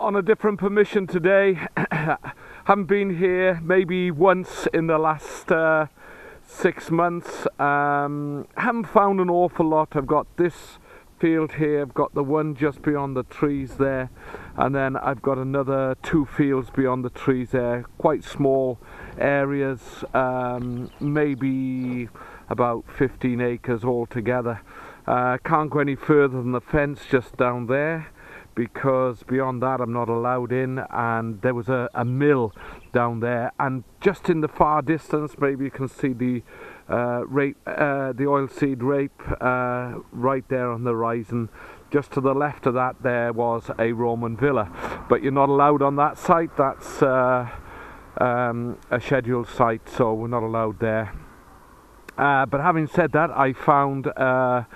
on a different permission today. Haven't been here maybe once in the last 6 months. Haven't found an awful lot. I've got this field here, I've got the one just beyond the trees there, and then I've got another 2 fields beyond the trees there, quite small areas, maybe about 15 acres altogether. Can't go any further than the fence just down there, because beyond that I'm not allowed in, and there was a mill down there, and just in the far distance maybe you can see the oilseed rape right there on the horizon. Just to the left of that there was a Roman villa, but you're not allowed on that site. That's a scheduled site, so we're not allowed there. But having said that, I found a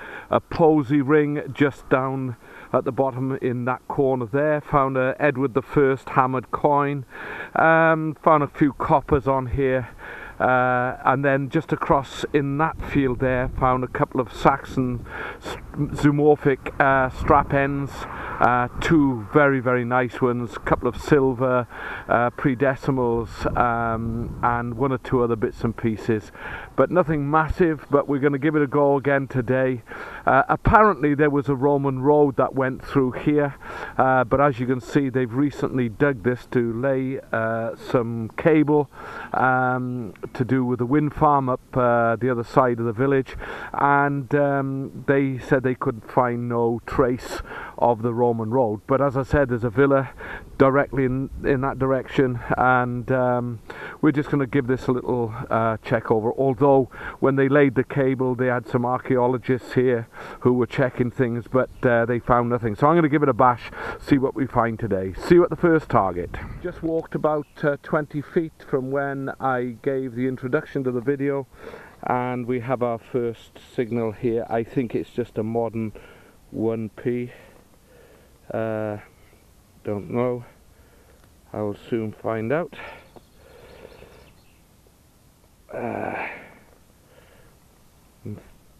posy ring just down at the bottom in that corner there. Found a Edward I hammered coin, found a few coppers on here, and then just across in that field there found a couple of Saxon zoomorphic strap ends, 2 very nice ones, a couple of silver pre-decimals, and 1 or 2 other bits and pieces, but nothing massive. But we're going to give it a go again today. Apparently there was a Roman road that went through here, but as you can see they've recently dug this to lay some cable to do with the wind farm up the other side of the village, and they said they could find no trace of the Roman road. But as I said, there's a villa directly in that direction, and we're just going to give this a little check over. Although when they laid the cable they had some archaeologists here who were checking things, but they found nothing. So I'm going to give it a bash, see what we find today. See you at the first target. Just walked about 20 feet from when I gave the introduction to the video, and we have our first signal here. I think it's just a modern 1p. Don't know. I will soon find out.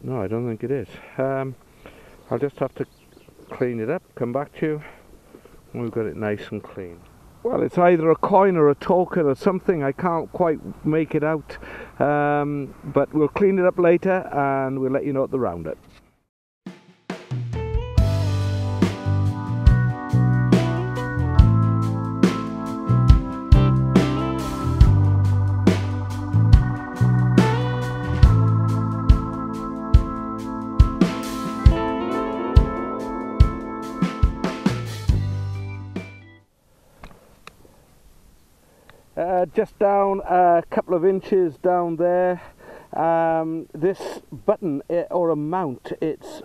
No, I don't think it is. I'll just have to clean it up, come back to you when we've got it nice and clean. Well, it's either a coin or a token or something. I can't quite make it out, but we'll clean it up later and we'll let you know at the roundup. Just down a couple of inches down there, this button or a mount, it's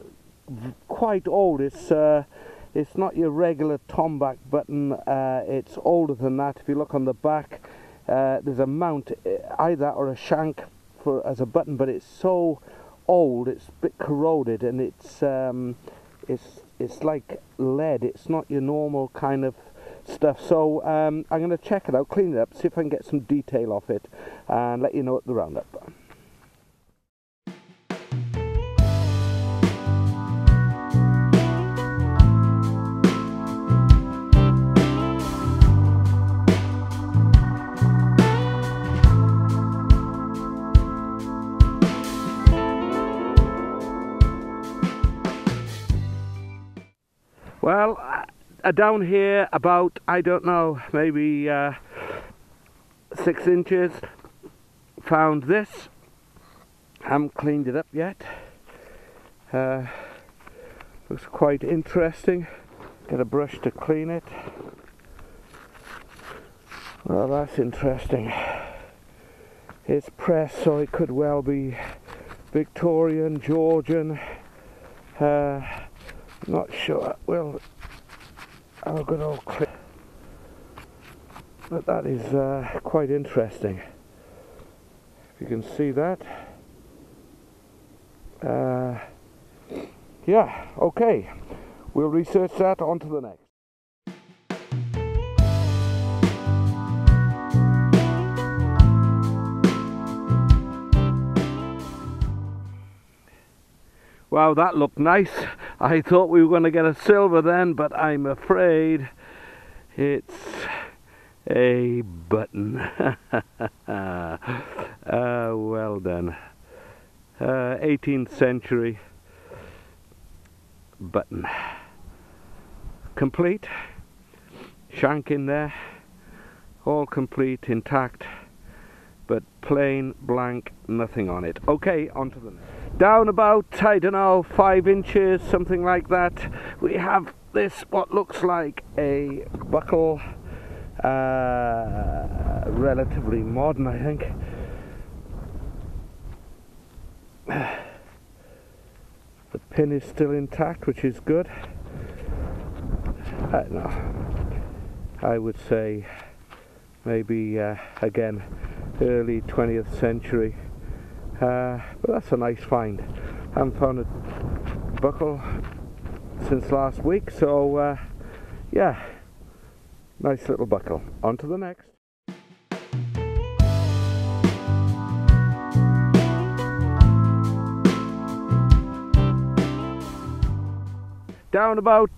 quite old. It's not your regular tomback button, it's older than that. If you look on the back, there's a mount, either or a shank as a button, but it's so old, it's a bit corroded, and it's like lead. It's not your normal kind of stuff. So I'm going to check it out, clean it up, see if I can get some detail off it, and let you know at the roundup. Well, down here about, I don't know, maybe 6 inches, found this. Haven't cleaned it up yet. Looks quite interesting. Get a brush to clean it. Well, that's interesting. It's pressed, so it could well be Victorian, Georgian. Not sure. Well, have a good old clip. But that is quite interesting. If you can see that. Yeah, okay. We'll research that, on to the next. Wow, that looked nice. I thought we were going to get a silver then, but I'm afraid, It's a button. Well done. 18th century button. Complete. Shank in there. All complete, intact. But plain, blank, nothing on it. Okay, on to the next. Down about, I don't know, 5 inches, something like that. We have this, what looks like a buckle. Relatively modern, I think. The pin is still intact, which is good. I don't know. I would say maybe again early 20th century. But that's a nice find. Haven't found a buckle since last week, so yeah, nice little buckle. On to the next. Down about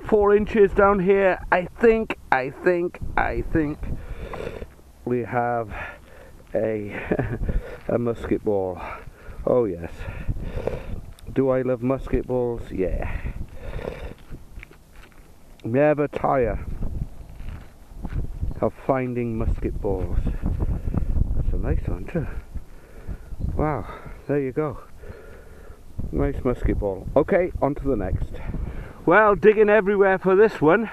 4 inches down here, I think we have a musket ball. Oh yes. Do I love musket balls? Yeah. Never tire of finding musket balls. That's a nice one too. Wow, there you go. Nice musket ball. Okay, on to the next. Well, digging everywhere for this one.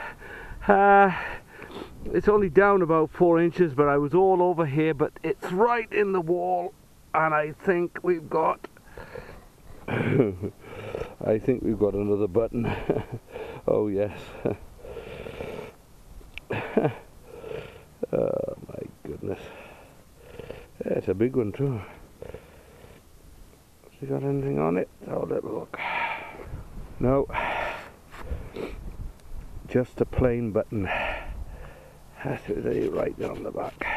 It's only down about 4 inches, but I was all over here, but it's right in the wall, and I think we've got I think we've got another button. Oh yes. Oh my goodness. Yeah, it's a big one too. Has it got anything on it? Oh, let me look. No. Just a plain button. That's it, right down the back.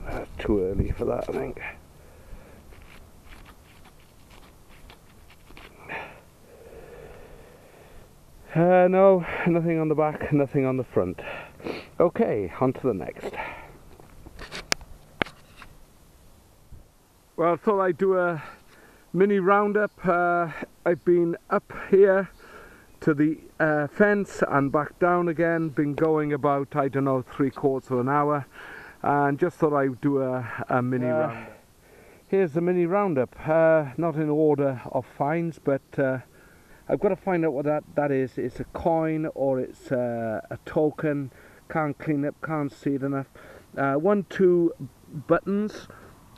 That's too early for that, I think. No, nothing on the back, nothing on the front. Okay, on to the next. Well, I thought I'd do a mini roundup. I've been up here to the fence and back down again. Been going about, I don't know, 3/4 of an hour, and just thought I'd do a mini roundup. Here's the mini roundup. Not in order of finds, but I've got to find out what that is. It's a coin or it's a token. Can't clean up, can't see it enough. 2 buttons.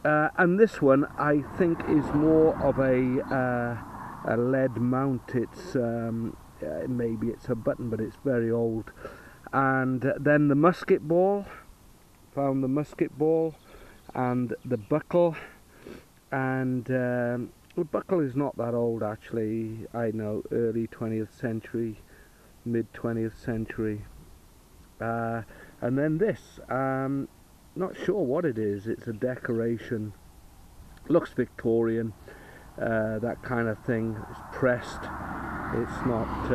And this one I think is more of a lead mount. It's maybe it's a button, but it's very old. And then the musket ball. Found the musket ball and the buckle. And the buckle is not that old actually. I know, early 20th century, mid 20th century. And then this. Not sure what it is. It's a decoration. Looks Victorian, that kind of thing. It's pressed. It's not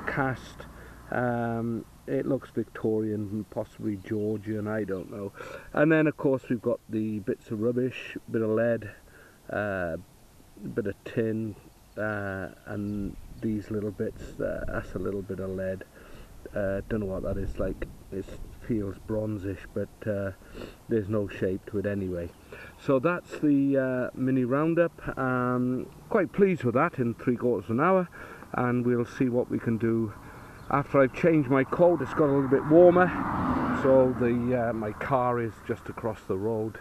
cast. It looks Victorian, possibly Georgian, I don't know. And then of course we've got the bits of rubbish, bit of lead, bit of tin, and these little bits. That's a little bit of lead. Don't know what that is like. It feels bronzish, but there's no shape to it anyway. So that's the mini roundup. Quite pleased with that in 3/4 of an hour, and we'll see what we can do after I've changed my coat. It's got a little bit warmer, so the my car is just across the road,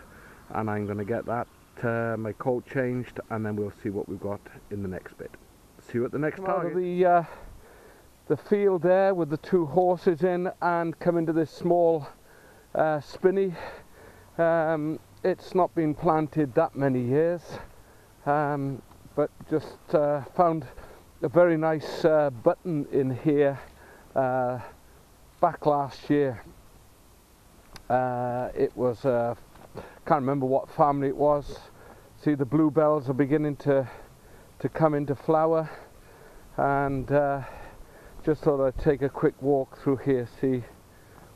and I'm going to get that my coat changed, and then we'll see what we've got in the next bit. See you at the next target. The field there with the 2 horses in, and come into this small spinney. It's not been planted that many years, but just found a very nice button in here back last year. It was, can't remember what family it was. See, the bluebells are beginning to come into flower, and Just thought I'd take a quick walk through here, see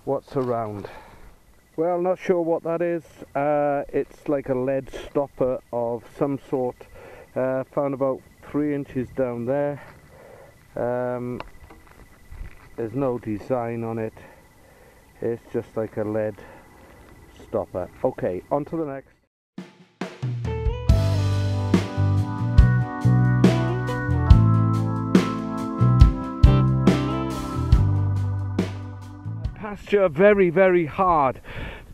what's around. Well, not sure what that is. It's like a lead stopper of some sort. Found about 3 inches down there. There's no design on it. It's just like a lead stopper. Okay, on to the next. Pasture, very hard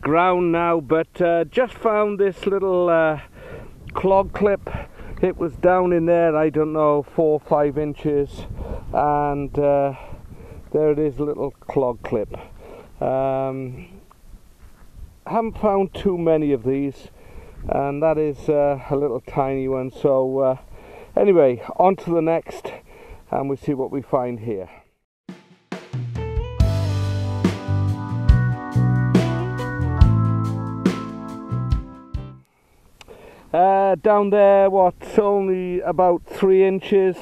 ground now, but just found this little clog clip. It was down in there, I don't know, 4 or 5 inches, and there it is, a little clog clip. Haven't found too many of these, and that is a little tiny one. So anyway, on to the next, and we'll see what we find here. Down there, what's only about 3 inches,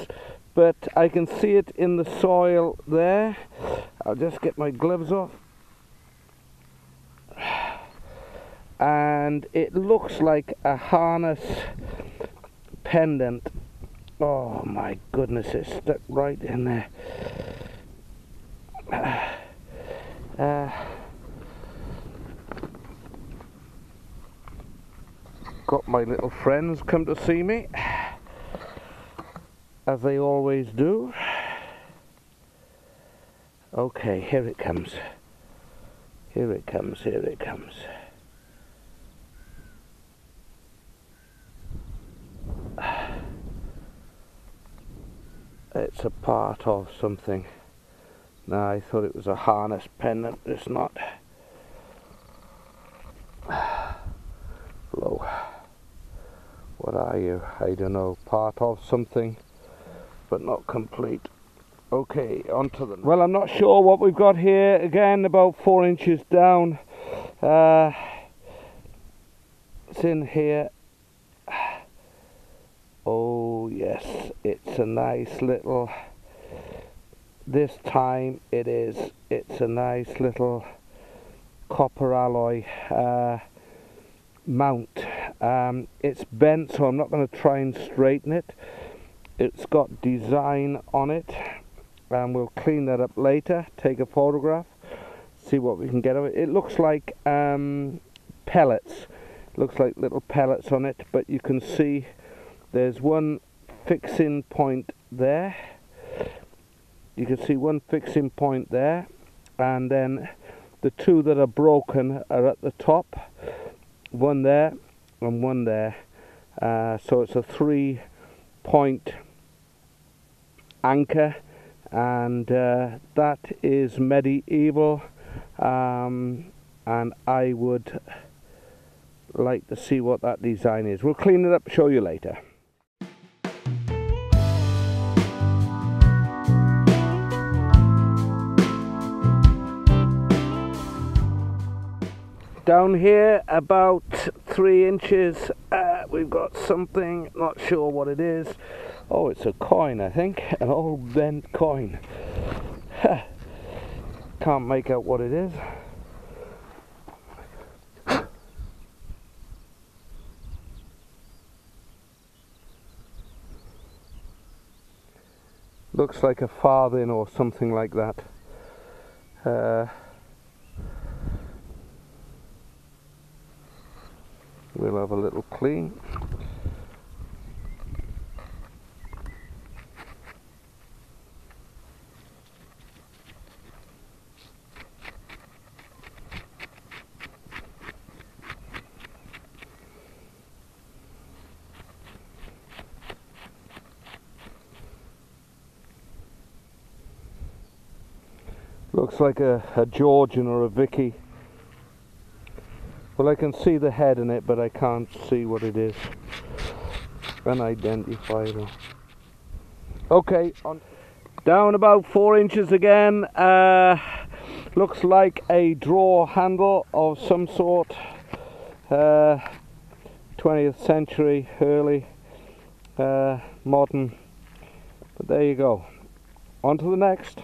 but I can see it in the soil there. I'll just get my gloves off. And it looks like a harness pendant. Oh my goodness, it's stuck right in there. Got my little friends come to see me, as they always do. Okay, here it comes. Here it comes, here it comes. It's a part of something. No, I thought it was a harness pendant. It's not. Hello. What are you? I don't know. Part of something, but not complete. Okay, on to the... Well, I'm not sure what we've got here. Again, about 4 inches down. It's in here. Oh yes, it's a nice little... This time it's a nice little copper alloy mount. It's bent, so I'm not going to try and straighten it. It's got design on it, and we'll clean that up later, take a photograph, see what we can get of it. It looks like pellets. Looks like little pellets on it, but you can see there's one fixing point there. You can see one fixing point there, and then the two that are broken are at the top. One there and one there. So it's a 3-point anchor, and that is medieval, and I would like to see what that design is. We'll clean it up, show you later. Down here, about 3 inches, we've got something, not sure what it is. Oh, it's a coin, I think, an old bent coin. Can't make out what it is. Looks like a farthing or something like that. We'll have a little clean. Looks like a Georgian or a Vicky. Well, I can see the head in it, but I can't see what it is. Unidentifiable. Okay, on. Down about 4 inches again. Looks like a drawer handle of some sort. 20th century, early, modern. But there you go. On to the next.